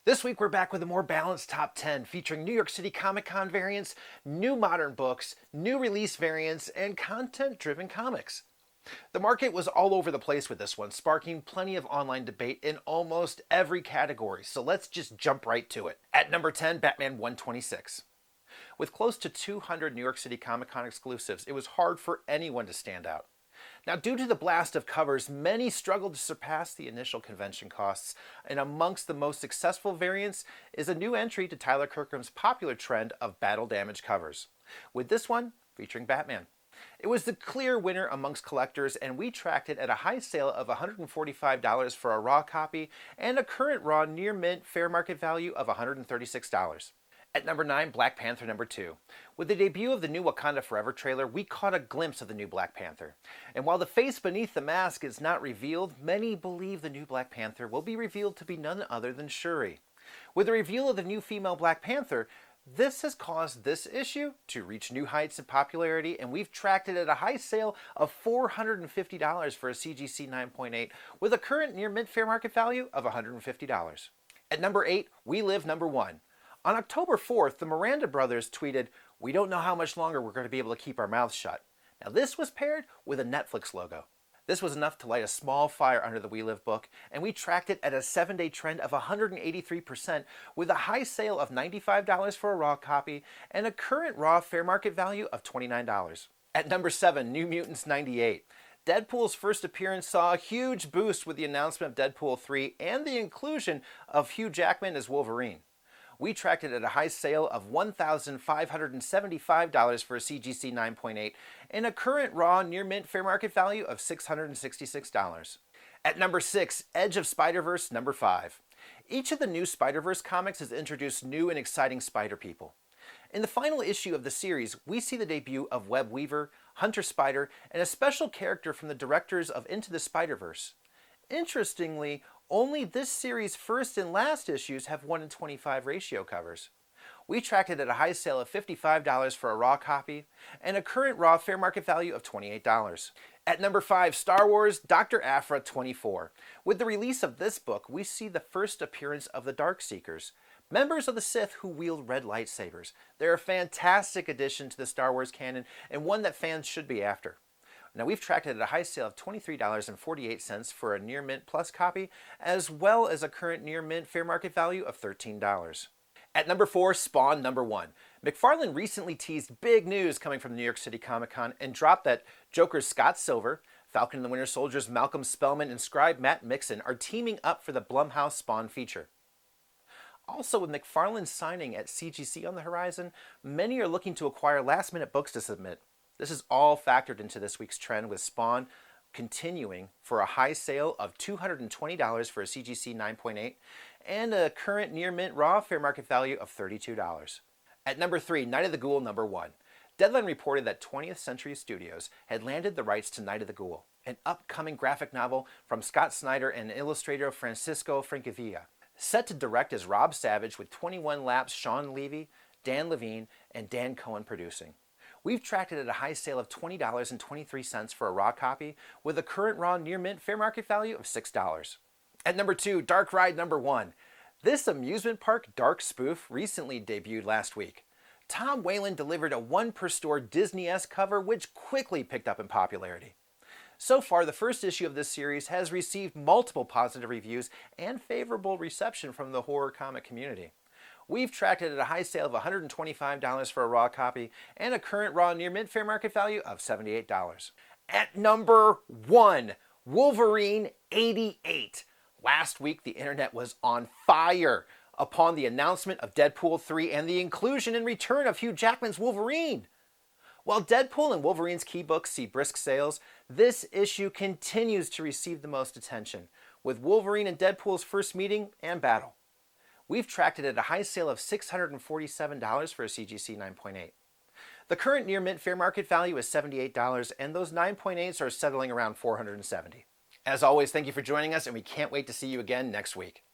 This week we're back with a more balanced top 10 featuring New York City Comic Con variants, new modern books, new release variants, and content-driven comics. The market was all over the place with this one, sparking plenty of online debate in almost every category, so let's just jump right to it. At number 10, Batman 126. With close to 200 New York City Comic Con exclusives, it was hard for anyone to stand out. Now, due to the blast of covers, many struggled to surpass the initial convention costs, and amongst the most successful variants is a new entry to Tyler Kirkham's popular trend of battle damage covers, with this one featuring Batman. It was the clear winner amongst collectors, and we tracked it at a high sale of $145 for a raw copy and a current raw near mint fair market value of $136. At number 9, Black Panther number 2. With the debut of the new Wakanda Forever trailer, we caught a glimpse of the new Black Panther. And while the face beneath the mask is not revealed, many believe the new Black Panther will be revealed to be none other than Shuri. With the reveal of the new female Black Panther, this has caused this issue to reach new heights in popularity, and we've tracked it at a high sale of $450 for a CGC 9.8 with a current near mint fair market value of $150. At number 8, We Live number 1. On October 4th, the Miranda brothers tweeted, "We don't know how much longer we're going to be able to keep our mouths shut." Now this was paired with a Netflix logo. This was enough to light a small fire under the We Live book, and we tracked it at a 7-day trend of 183% with a high sale of $95 for a raw copy and a current raw fair market value of $29. At number 7, New Mutants 98. Deadpool's first appearance saw a huge boost with the announcement of Deadpool 3 and the inclusion of Hugh Jackman as Wolverine. We tracked it at a high sale of $1,575 for a CGC 9.8 and a current raw near mint fair market value of $666. At number 6, Edge of Spiderverse number 5. Each of the new Spiderverse comics has introduced new and exciting spider people. In the final issue of the series, we see the debut of Web Weaver, Hunter Spider, and a special character from the directors of Into the Spider-Verse. Interestingly, only this series' first and last issues have 1:25 ratio covers. We tracked it at a high sale of $55 for a raw copy and a current raw fair market value of $28. At number 5, Star Wars Dr. Aphra 24. With the release of this book, we see the first appearance of the Darkseekers, members of the Sith who wield red lightsabers. They're a fantastic addition to the Star Wars canon and one that fans should be after. Now we've tracked it at a high sale of $23.48 for a near mint plus copy, as well as a current near mint fair market value of $13. At number 4, Spawn number 1. McFarlane recently teased big news coming from New York City Comic Con and dropped that Joker's Scott Silver, Falcon and the Winter Soldier's Malcolm Spellman, and scribe Matt Mixon are teaming up for the Blumhouse Spawn feature. Also, with McFarlane signing at CGC on the horizon, many are looking to acquire last-minute books to submit. This is all factored into this week's trend, with Spawn continuing for a high sale of $220 for a CGC 9.8 and a current near mint raw fair market value of $32. At number 3, Night of the Ghoul number 1. Deadline reported that 20th Century Studios had landed the rights to Night of the Ghoul, an upcoming graphic novel from Scott Snyder and illustrator Francisco Francavilla. Set to direct as Rob Savage, with 21 Laps, Sean Levy, Dan Levine, and Dan Cohen producing. We've tracked it at a high sale of $20.23 for a raw copy, with a current raw near mint fair market value of $6. At number 2, Dark Ride number 1. This amusement park dark spoof recently debuted last week. Tom Whalen delivered a one-per-store Disney-esque cover, which quickly picked up in popularity. So far, the first issue of this series has received multiple positive reviews and favorable reception from the horror comic community. We've tracked it at a high sale of $125 for a raw copy and a current raw near mint fair market value of $78. At number 1, Wolverine 88. Last week, the internet was on fire upon the announcement of Deadpool 3 and the inclusion and return of Hugh Jackman's Wolverine. While Deadpool and Wolverine's key books see brisk sales, this issue continues to receive the most attention, with Wolverine and Deadpool's first meeting and battle. We've tracked it at a high sale of $647 for a CGC 9.8. The current near mint fair market value is $78, and those 9.8s are settling around $470. As always, thank you for joining us, and we can't wait to see you again next week.